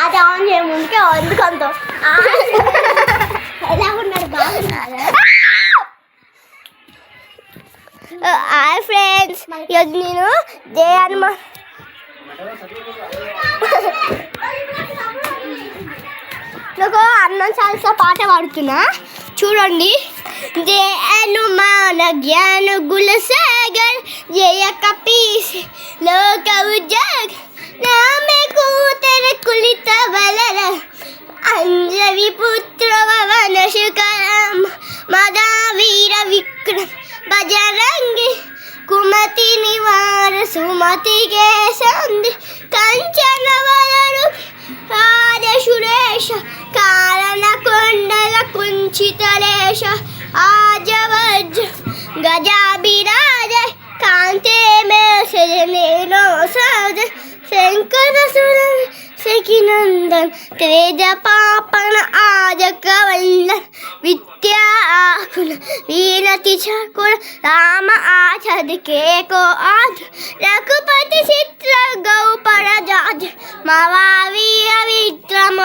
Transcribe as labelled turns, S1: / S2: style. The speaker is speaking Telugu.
S1: అది ఆన్ చేయముందుకే ఎందుకంత ఎలా ఉన్నాడు బాగున్నారా? హాయ్ ఫ్రెండ్స్, ఈరోజు నేను నాకు అన్నం చాల్సా పాట పాడుతున్నా చూడండి. జయ హనుమాన జ్ఞాన గుల సాగర్ జయ కపీస్ లోక ఉజాగ్ నామే కూతర కులిత బలర అంజవి పుత్ర పవన శుకరం మదా వీర విక్రమ్ బజరంగి కుమతి నివార సుమతి కే సంధి కంచన వలరు రాజసురేష కారణ కొండల కుంచితలేశ ఆజవజ్ర గజాభిరాజ కాంతే మేషనేనో సౌజ శంకర సుర సఖినందన్ తేజ పాపన ఆజ కవల్లన్ విద్యాకుల వీరతి చకుల రామ ఆచద కేకో ఆజ్ రఘుపతి చిత్ర గౌపర జాజ్ మవా వీర విక్రమ